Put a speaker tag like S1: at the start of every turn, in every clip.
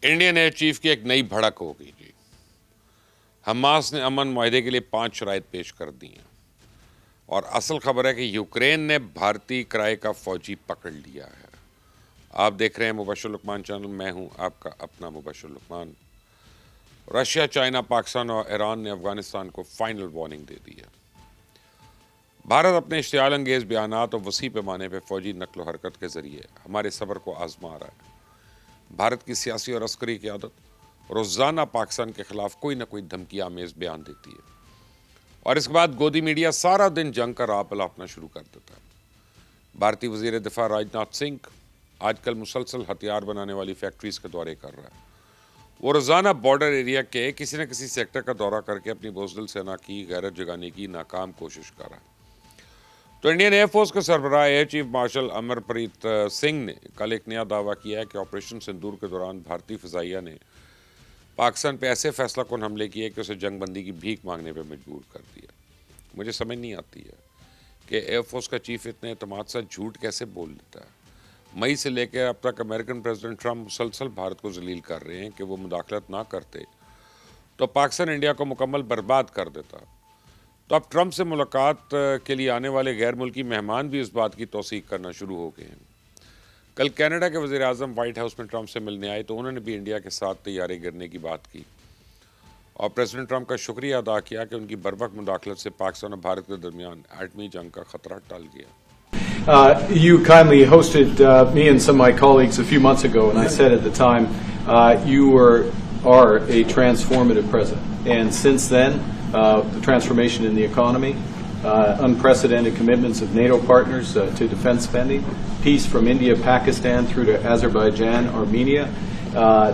S1: Indian air chief کی ایک نئی بھڑک ہو گئی جی. حماس نے امن معاہدے کے لیے 5 شرائط پیش کر دی ہیں اور اصل خبر ہے کہ یوکرین نے بھارتی کرائے کا فوجی پکڑ لیا ہے. آپ دیکھ رہے ہیں مبشر لقمان چینل، میں ہوں آپ کا اپنا مبشر لقمان. رشیا، چائنا، پاکستان اور ایران نے افغانستان کو فائنل وارننگ دے دی ہے. بھارت اپنے اشتعال انگیز بیانات اور وسیع پیمانے پہ فوجی نقل و حرکت کے ذریعے ہمارے صبر کو آزما رہا ہے. بھارت کی سیاسی اور عسکری قیادت روزانہ پاکستان کے خلاف کوئی نہ کوئی دھمکی آمیز بیان دیتی ہے اور اس کے بعد گودی میڈیا سارا دن جنگ کا راہ پلاپنا شروع کر دیتا ہے. بھارتی وزیر دفاع راج ناتھ سنگھ آج کل مسلسل ہتھیار بنانے والی فیکٹریز کے دورے کر رہا ہے. وہ روزانہ بارڈر ایریا کے کسی نہ کسی سیکٹر کا دورہ کر کے اپنی بزدل سینا کی غیرت جگانے کی ناکام کوشش کر رہا ہے. تو انڈین ایئر فورس کے سربراہ ایئر چیف مارشل امر پریت سنگھ نے کل ایک نیا دعویٰ کیا ہے کہ آپریشن سندور کے دوران بھارتی فضائیہ نے پاکستان پہ ایسے فیصلہ کن حملے کیے کہ اسے جنگ بندی کی بھیک مانگنے پہ مجبور کر دیا. مجھے سمجھ نہیں آتی ہے کہ ایئر فورس کا چیف اتنے اعتماد سے جھوٹ کیسے بول لیتا ہے. مئی سے لے کے اب تک امریکن پریزیڈنٹ ٹرمپ مسلسل بھارت کو ذلیل کر رہے ہیں کہ وہ مداخلت نہ کرتے تو پاکستان انڈیا کو مکمل برباد کر دیتا. تو اب ٹرمپ سے ملاقات کے لیے آنے والے غیر ملکی مہمان بھی اس بات کی توثیق کرنا شروع ہو گئے ہیں. کل کینیڈا کے وزیر اعظم وائٹ ہاؤس میں ٹرمپ سے ملنے آئے تو انہوں نے بھی انڈیا کے ساتھ طیارے گرنے کی بات کی اور پریزیڈنٹ ٹرمپ کا شکریہ ادا کیا کہ ان کی بروقت مداخلت سے پاکستان اور بھارت کے درمیان ایٹمی جنگ کا خطرہ ٹل گیا.
S2: You kindly hosted me and some of my colleagues a few months ago, and I said at the time, you are a transformative president. And since then, the transformation in the economy, unprecedented commitments of NATO partners to defense spending, peace from India, Pakistan through to Azerbaijan, Armenia,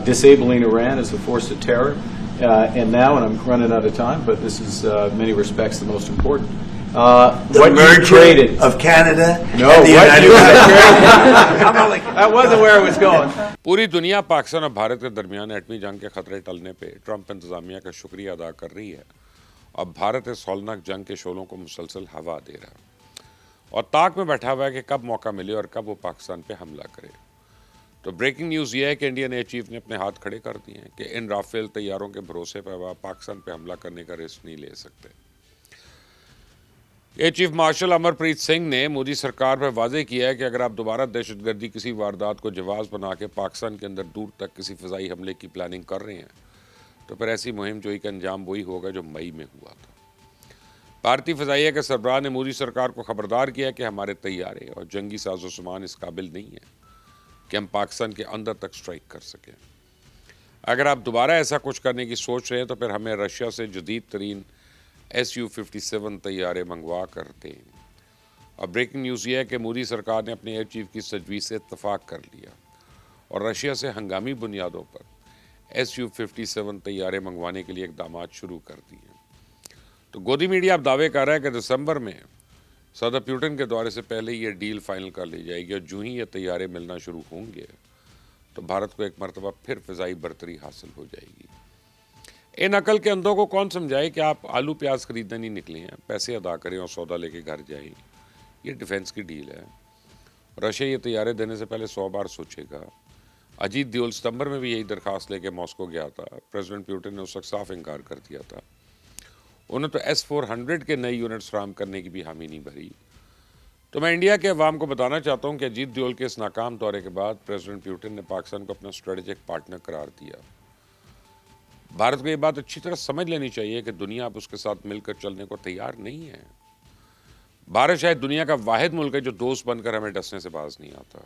S2: disabling Iran as a force of terror, and now, and I'm running out of time, but this is in many respects the most important,
S3: the
S2: what you
S3: merger
S2: created
S3: of Canada
S2: No,
S3: and the
S2: what
S3: United
S2: you
S3: States.
S2: That wasn't where it was going.
S1: پوری دنیا پاکستان اور بھارت کے درمیان ایٹمی جنگ کے خطرے ٹلنے پہ ٹرمپ انتظامیہ کا شکریہ ادا کر رہی ہے اور بھارت اس ہولناک جنگ کے شعلوں کو مسلسل ہوا دے رہا ہے اور طاق میں بیٹھا ہوا ہے کہ کب موقع ملے اور کب وہ پاکستان پہ حملہ کرے. تو بریکنگ نیوز یہ ہے کہ انڈین ایئر چیف نے اپنے ہاتھ کھڑے کر دیے ہیں کہ ان رافیل طیاروں کے بھروسے پہ وہ پاکستان پہ حملہ کرنے کا رسک نہیں لے سکتے. ایئر چیف مارشل امر پریت سنگھ نے مودی سرکار پر واضح کیا ہے کہ اگر آپ دوبارہ دہشت گردی کسی واردات کو جواز بنا کے پاکستان کے اندر دور تک کسی فضائی حملے کی پلاننگ کر رہے ہیں تو پھر ایسی مہم جوئی کا انجام وہی ہوگا جو مئی میں ہوا تھا. بھارتی فضائیہ کے سربراہ نے مودی سرکار کو خبردار کیا کہ ہمارے طیارے اور جنگی ساز و سامان اس قابل نہیں ہیں کہ ہم پاکستان کے اندر تک سٹرائک کر سکیں. اگر آپ دوبارہ ایسا کچھ کرنے کی سوچ رہے ہیں تو پھر ہمیں رشیا سے جدید ترین Su-57 طیارے منگوا کر دیں. اور بریکنگ نیوز یہ ہے کہ مودی سرکار نے اپنے ایئر چیف کی تجویز سے اتفاق کر لیا اور رشیا سے ہنگامی بنیادوں پر Su-57 طیارے منگوانے کے لیے اقدامات شروع کر دیے. تو گودی میڈیا اب دعوے کر رہا ہے کہ دسمبر میں صدر پیوٹن کے دورے سے پہلے یہ ڈیل فائنل کر لی جائے گی اور جو ہی یہ طیارے ملنا شروع ہوں گے تو بھارت کو ایک مرتبہ پھر فضائی برتری حاصل ہو جائے گی. ان عقل کے اندھوں کو کون سمجھائے کہ آپ آلو پیاز خریدنے نہیں نکلے ہیں، پیسے ادا کریں اور سودا لے کے گھر جائیں. یہ ڈیفنس کی ڈیل ہے. رشیا یہ طیارے دینے سے پہلے 100 بار سوچے گا. اجیت دیول ستمبر میں بھی یہی درخواست لے کے ماسکو گیا تھا. پریزیڈنٹ پیوٹن نے اس وقت صاف انکار کر دیا تھا. انہوں نے تو S-400 کے نئے یونٹس فراہم کرنے کی بھی حامی نہیں بھری. تو میں انڈیا کے عوام کو بتانا چاہتا ہوں کہ اجیت دیول کے اس ناکام دورے کے بعد پریزیڈنٹ پیوٹن نے پاکستان کو اپنا اسٹریٹجک پارٹنر قرار دیا. بھارت کو یہ بات اچھی طرح سمجھ لینی چاہیے کہ دنیا اب اس کے ساتھ مل کر چلنے کو تیار نہیں ہے. بھارت شاید دنیا کا واحد ملک ہے جو دوست بن کر ہمیں ڈسنے سے باز نہیں آتا.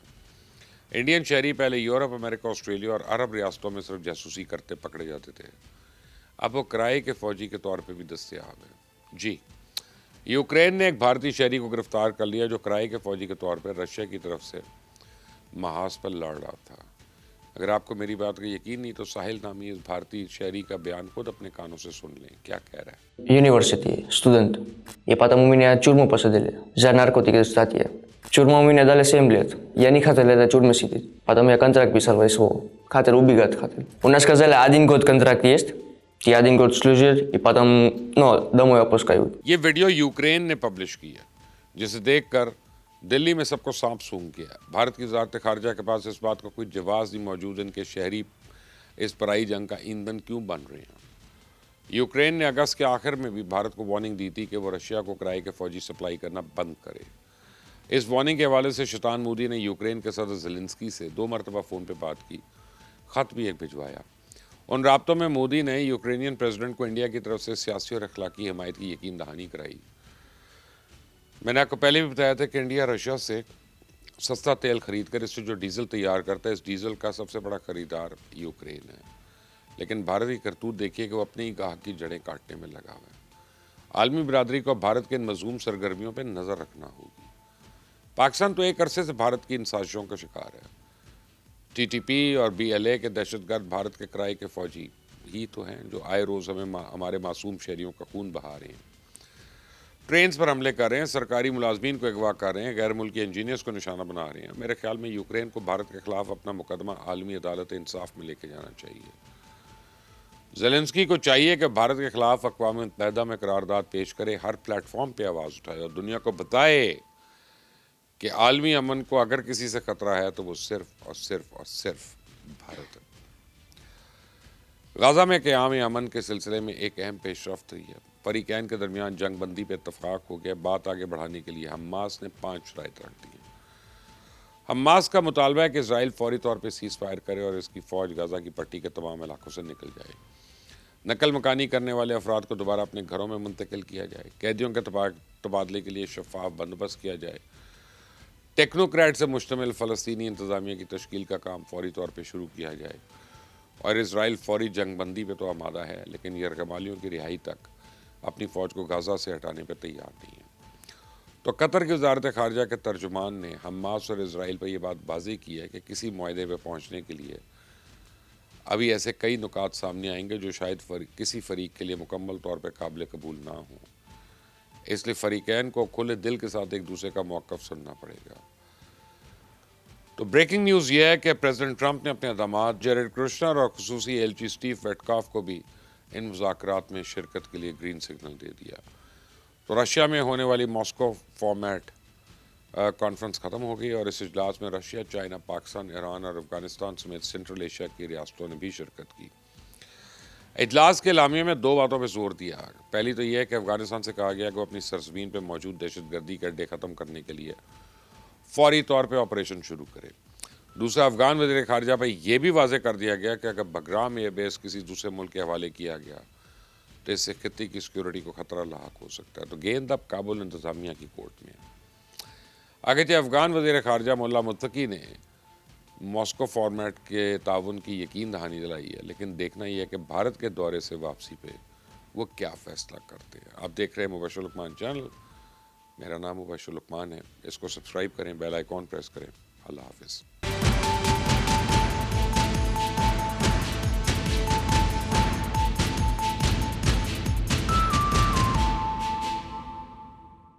S1: انڈین شہری پہلے یورپ، امریکہ، آسٹریلیا اور عرب ریاستوں میں صرف جاسوسی کرتے پکڑے جاتے تھے. اب وہ کرائے کے فوجی کے طور پہ بھی دستیاب ہے. جی، یوکرین نے ایک بھارتی شہری کو گرفتار کر لیا جو کرائے کے فوجی کے طور پہ رشیا کی طرف سے محاذ پر لڑ رہا تھا. اگر آپ کو میری بات کا یقین نہیں تو ساحل نامی اس بھارتی شہری کا بیان خود اپنے کانوں سے سن لیں. کیا کہہ رہا ہے؟
S4: University, student. И потом у меня тюрьму посадили за наркотики статья. Тюрьму у меня дали 7 лет. Я не хотел в этой тюрьме сидеть. Потом я контракт писал в СВО. Хотел убегать, хотел. У нас сказали, 1 год контракт есть. Ты 1 год служишь, и потом, домой отпускают.
S1: یہ ویڈیو یوکرین نے پبلش کی ہے جسے دیکھ کر دلی میں سب کو سانپ سونگ گیا. بھارت کی وزارت خارجہ کے پاس اس بات کا کوئی جواز نہیں موجود ان کے شہری اس پرائی جنگ کا ایندھن کیوں بن رہے ہیں؟ یوکرین نے اگست کے آخر میں بھی بھارت کو وارننگ دی تھی کہ وہ رشیا کو کرائے کے فوجی سپلائی کرنا بند کرے۔ اس وارننگ کے حوالے سے شیطان مودی نے یوکرین کے صدر زیلنسکی سے 2 مرتبہ فون پہ بات کی، خط بھی ایک بھجوایا۔ ان رابطوں میں مودی نے یوکرینین پریزیڈنٹ کو انڈیا کی طرف سے سیاسی اور اخلاقی حمایت کی یقین دہانی کرائی۔ میں نے آپ کو پہلے بھی بتایا تھا کہ انڈیا رشیا سے سستا تیل خرید کر اس سے جو ڈیزل تیار کرتا ہے، اس ڈیزل کا سب سے بڑا خریدار یوکرین ہے، لیکن بھارت کی کرتوت دیکھیے کہ وہ اپنے ہی گاہک کی جڑیں کاٹنے میں لگا ہوا ہے۔ عالمی برادری کو بھارت کے ان مذموم سرگرمیوں پہ نظر رکھنا ہوگی۔ پاکستان تو ایک عرصے سے بھارت کی ان سازشوں کا شکار ہے۔ ٹی ٹی پی اور بی ایل اے کے دہشت گرد بھارت کے کرائے کے فوجی ہی تو ہیں جو آئے روز ہمارے معصوم شہریوں کا خون بہا رہے ہیں، ٹرینز پر حملے کر رہے ہیں، سرکاری ملازمین کو اغوا کر رہے ہیں، غیر ملکی انجینئرز کو نشانہ بنا رہے ہیں۔ میرے خیال میں یوکرین کو بھارت کے خلاف اپنا مقدمہ عالمی عدالت انصاف میں لے کے جانا چاہیے۔ زیلنسکی کو چاہیے کہ بھارت کے خلاف اقوام متحدہ میں قرارداد پیش کرے، ہر پلیٹ فارم پہ آواز اٹھائے اور دنیا کو بتائے کہ عالمی امن کو اگر کسی سے خطرہ ہے تو وہ صرف اور صرف اور صرف بھارت ہے۔ غزہ میں قیام امن کے سلسلے میں ایک اہم پیش رفت ہوئی ہے۔ فریقین کے درمیان جنگ بندی پہ اتفاق ہو گیا۔ بات آگے بڑھانے کے لیے حماس نے 5 شرائط رکھ دی ہیں۔ حماس کا مطالبہ ہے کہ اسرائیل فوری طور پہ سیز فائر کرے اور اس کی فوج غزہ کی پٹی کے تمام علاقوں سے نکل جائے۔ نقل مکانی کرنے والے افراد کو دوبارہ اپنے گھروں میں منتقل کیا جائے۔ قیدیوں کے تبادلے کے لیے شفاف بندوبست کیا جائے۔ ٹیکنوکریٹ سے مشتمل فلسطینی انتظامیہ کی تشکیل کا کام فوری طور پہ شروع کیا جائے اور اسرائیل فوری جنگ بندی پہ تو آمادہ ہے، لیکن یرغمالیوں کی رہائی تک اپنی فوج کو غزہ سے ہٹانے پہ تیار نہیں ہے۔ تو قطر کی وزارت خارجہ کے ترجمان نے حماس اور اسرائیل پہ یہ بات واضح کی ہے کہ کسی معاہدے پہ پہنچنے کے لیے ابھی ایسے کئی نکات سامنے آئیں گے جو شاید کسی فریق کے لیے مکمل طور پہ قابل قبول نہ ہوں، اس لیے فریقین کو کھلے دل کے ساتھ ایک دوسرے کا موقف سننا پڑے گا۔ تو بریکنگ نیوز یہ ہے کہ پریزیڈنٹ ٹرمپ نے اپنے داماد جیریڈ کرشنر اور خصوصی ایلچی اسٹیو ویٹکاف کو بھی ان مذاکرات میں شرکت کے لیے گرین سگنل دے دیا۔ تو رشیا میں ہونے والی ماسکو فارمیٹ کانفرنس ختم ہو گئی اور اس اجلاس میں رشیا، چائنا، پاکستان، ایران اور افغانستان سمیت سنٹرل ایشیا کی ریاستوں نے بھی شرکت کی۔ اجلاس کے اعلامیے میں 2 باتوں پہ زور دیا۔ پہلی تو یہ ہے کہ افغانستان سے کہا گیا کہ وہ اپنی سرزمین پہ موجود دہشت گردی کے اڈے ختم کرنے کے لیے فوری طور پہ آپریشن شروع کرے۔ دوسرا، افغان وزیر خارجہ پہ یہ بھی واضح کر دیا گیا کہ اگر بگرام ایئر بیس کسی دوسرے ملک کے حوالے کیا گیا تو اس سے خطے کی سیکیورٹی کو خطرہ لاحق ہو سکتا ہے۔ تو گیند اب کابل انتظامیہ کی کورٹ میں ہے۔ اگرچہ افغان وزیر خارجہ ملا متقی نے ماسکو فارمیٹ کے تعاون کی یقین دہانی دلائی ہے، لیکن دیکھنا یہ ہے کہ بھارت کے دورے سے واپسی پہ وہ کیا فیصلہ کرتے ہیں۔ آپ دیکھ رہے ہیں مبشر لقمان چینل، میرا نام مبشر لقمان ہے، اس کو سبسکرائب کریں، بیل آئیکن پریس کریں۔ اللہ حافظ۔